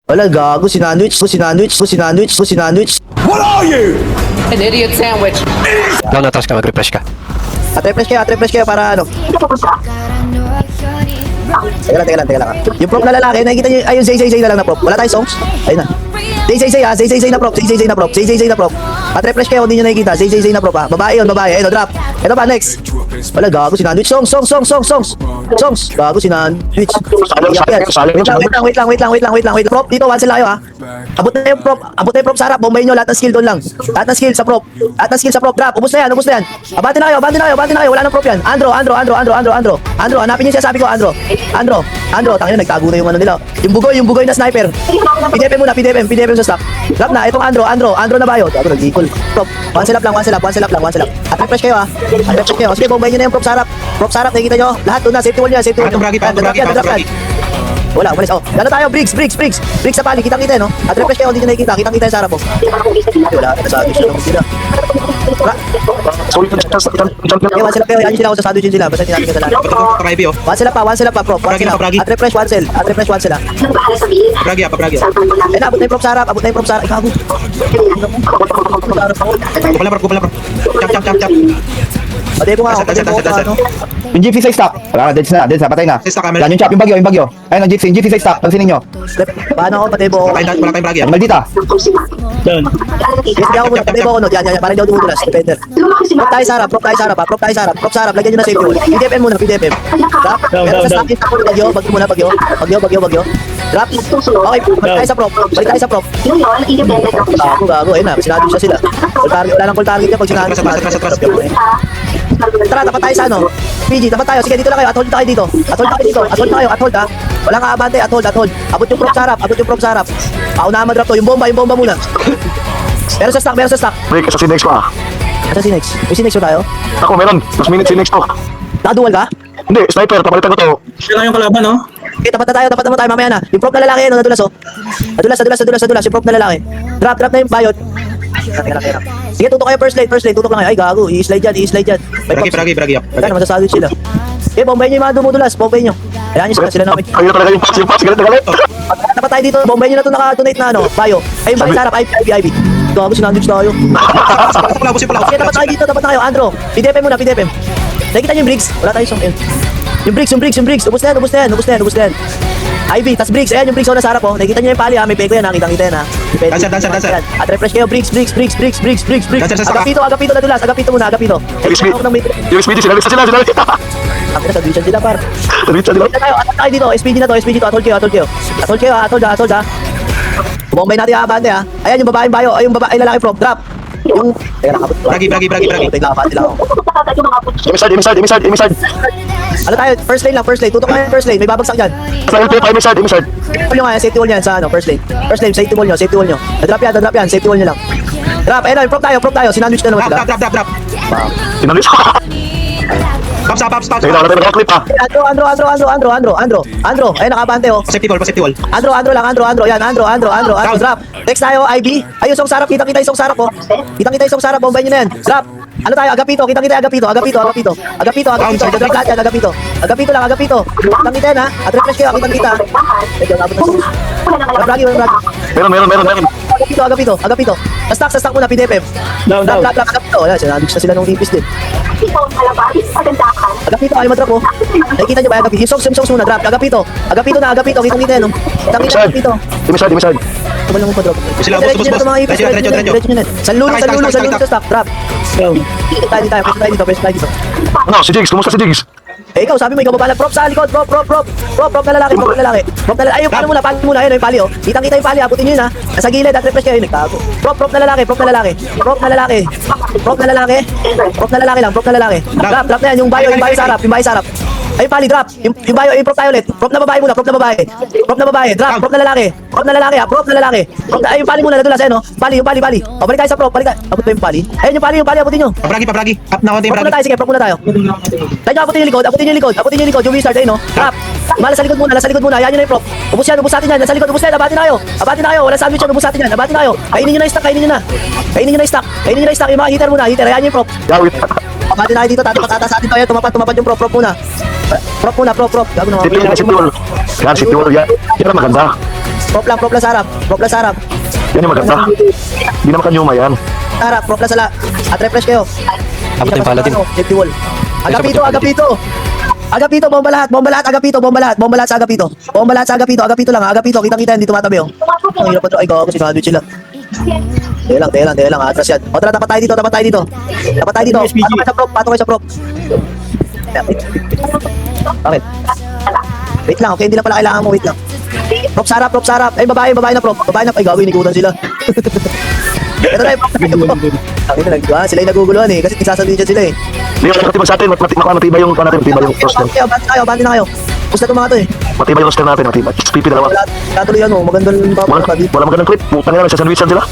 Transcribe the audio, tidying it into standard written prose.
Wala, gago, sinandwich. What are you? An idiot sandwich. No, tapos ka, mag-refresh ka. At-refresh kayo para ano. Teka lang. Yung prop na lalaki, nakikita nyo, ayun, Zay na lang na prop. Wala tayong songs. Ayun na. Zay na prop. At-refresh kayo, hindi nyo nakikita. Zay na prop ha. Babae yun, babae. Ayun, drop. Ito pa, next. Wala, gago, sinandwich. Songs. Gago, sinandwich. Wait lang. Prop, dito, one sila kayo ha. Abot na yung prop sa harap. Bombayin nyo, lahat ng skill doon lang. Lahat ng skill sa prop. Drop. Ubus na yan. Abante na kayo. Wala nang prop yan. Andro. Hanapin nyo siya, sabi ko, Andro, tangina, nagtago na yung ano nila. Yung bugoy na sniper. PDFM muna, PDFM sa stock. Drop na, itong Andro na ba yun? Ako, nag-equal. Prop, one sell up lang. At-refresh kayo ha. Sige, bombayin nyo na yung prop sa harap, nakikita nyo. Lahat doon na, safety wall nyo. Drop yan. Wala, umalis. Oh, dala tayo, bricks sa pali, kitang-kita, no? At-refresh kayo, hindi nyo nakikita, kitang-kita yung sa harap, oh. Wala, nasabi siya naman sila. One sell up kayo, yan sila ako sa sandwich sila, basta hindi natin kasalanan. One sell up pa, prop. At-refresh, one sell ah. Pabragi. Eh, abot na yung prop sa harap. Ikago. Kupala bro. Chap. Padebo nga ako, ano. Yung GC sa stock. Wala, dead na, patay na. Sa camera. Yan yung chop, yung bagyo. Ayun ang GC sa stock, pansinin nyo. Paano ako, padebo ako? Wala tayong bragi. Ang maldita. Yes, ako muna, padebo ako, no. Yan, para hindi ako dumudulas, defender. Prop tayo sa harap, lagyan nyo na safety wall. PDFM muna. Drop. Pero sa stock, bagyo. Drop. Okay, balik tayo sa prop. Gago, ayun na, sinabi siya sila. Wala nang full target niya pag sinabi siya. Tara, tapat tayo sa ano? PG, tapat tayo. Sige, dito lang kayo. At-hold tayo dito. At-hold ha. Walang kaabante. At-hold. Abot yung prop sa harap. Paunahan ma-drop to. Yung bomba muna. Meron sa stock. Break, sa Sinex pa. Asa si Nex? May si Nex ba tayo? Ako, meron. Mas minute Sinex to. Nakadual ka? Hindi, sniper, papalitan ko to. Siya lang yung kalaban, no? Okay, tapat na tayo. Mamaya na. Yung prop na lalaki, ano, nadulas, oh. Nadulas. Yung prop na lalaki. Drop na yung bayot. Teka. Sige, tutok kayo first lane. Tutok lang kayo. Ay, gago. I-slide dyan. Bragi. Wala, masasandwich sila. Okay, bombayin nyo yung mga dumudulas. Bombayin nyo. Ayan nyo sila namin. Ayun talaga yung pass. Galit. Tapat tayo dito. Bombayin nyo na ito naka-donate na ano. Bayo. Ay, yung bayo sa harap. Ivy. Gago, sinandwich tayo. Sige, tapat tayo dito. Tapat na kayo. Andro. PDFM muna. Nakikita nyo yung bricks? Wala tayo song. Yung bricks. Ubus na yan. Ivy, tas bricks. Ayan yung bricks na sa harap, oh. Nakikita nyo yung pali, ha. May pego yan, ha. Kitang-kita yan, ha. Dancer. At-refresh kayo. Bricks. Dancer sa Agapito na dulas. Agapito muna. Yung speedy, sila. Ako na, sandwichan sila, par. Sabi siya, di ba? Attack tayo dito. SPG na to. At-hold kayo. At-hold, ha. Bumombay natin, ha, abante, ha. Ayan yung babaeng bayo. Ay, yung babaeng lalaki, prop. Drop. Yung... Teka, nakabot. Bragi. Teka, abante lang, oh. Emisard. Ano tayo? First lane. Tutok tayo first lane. May babagsak dyan. Sa LP, emisard. Safety wall yan sa ano, first lane, safety wall nyo. Na-drop yan, safety wall nyo lang. Drop, ayun, prop tayo. Sinandwich na naman sila. Drop. Sinalis. Pops. Sige, wala tayo naka-clip, ha. Andro, ayun, nakabante, oh. Safety wall. Andro lang, yan, drop. Text tayo, IB. Ayun, song sarap, kitang-kita yung song sarap, oh. Kitang-kita yung song sarap, bombayin nyo na yan. Drop. Ano tayo, agapito, kitang-kita yung agapito. Agapito lang. Kitang-kita yan, ha. At refresh kayo, kitang-kita. Medyo, abot na songs. Bragi. Meron. Agapito. Sa stock muna, PDFM. Drop, agapito. Wala, sinandwich na sila nung lipis din. Agapito, ayaw madrop, oh. Nakikita nyo ba, agapito? Yung songs muna, drop. Agapito, kitang-kita yan, oh. Kitang-kita, agapito. Emisard. Tumal lang mo pa, drop. Sila, Diretso nyo. Sallulo sa stock, drop. Press tayo dito. Ano, si Jigs, kumusta si Jigs? Eh, ikaw, sabi mo, ikaw ba prop sa likod, prop na lalaki. Ayun, pali muna, ayun, yung pali, oh. Kitang-kita yung pali, abutin nyo yun, ha. Nasa gilid, at refresh kayo, nagtago. Prop na lalaki. Prop na lalaki lang. Drop na yan, yung bayo sa harap. Ay, pali, drop. Yung bayo, prop tayo ulit. Prop na babae muna, drop. Drop, prop na lalaki. Ay, yung pali muna, nadulas, ayun, oh. Pali. O, balik tayo sa prop, abot mo yung pali. Ayun, yung pali, abutin nyo. Pabragi. Up na konti, Prop muna bragi. tayo, sige, prop muna tayo. Tayo, abutin yung likod, yung wizard, ayun, oh. Drop. Nasa likod muna, yan yun na yung prop. Ubus natin yan, nasa likod, abati na kayo. Wala sandwich yan, ubus natin yan, abati na kayo. Kainin nyo na yung stock. Yung mga hitter muna, ayan yung prop. Gawit. Abati na kayo dito, tataas natin tayo, tumapad yung prop muna. Prop. Gago na City wall. Yan, city wall. Yan ang maganda. Prop lang sa harap. Prop lang sa harap. Yan yung maganda. Hindi naman kanyuma yan. Sa harap, prop lang sa la. At refresh kayo. Abot yung paladin. Safety wall. Agapito, bomba lahat, agapito sa agapito. Bomba lahat sa agapito lang, agapito, kitang-kita yan, di tumatabi, oh. Ang hirap pa to, ay gawa ko, sinadwich sila. Teka lang, atras yan. O tara, tapat tayo dito. Pato kayo sa prop. Bakit? Wait lang, okay, hindi lang pala kailangan mo, wait lang. Prop sa harap. Ay, babae na prop. Ay, gawin, ikutan sila. Ito na sila yung naguguluhan eh, kasi isasabihin dyan sila eh. Hindi yung matibag sa atin. Matibay yung roster. Bati na kayo. Gusto itong mga to eh. Matibay yung roster natin. Matibay. XPP dalawa. Wala tuloy ano, magandang Walang magandang clip. Putang ina, nagsasandwisan sila.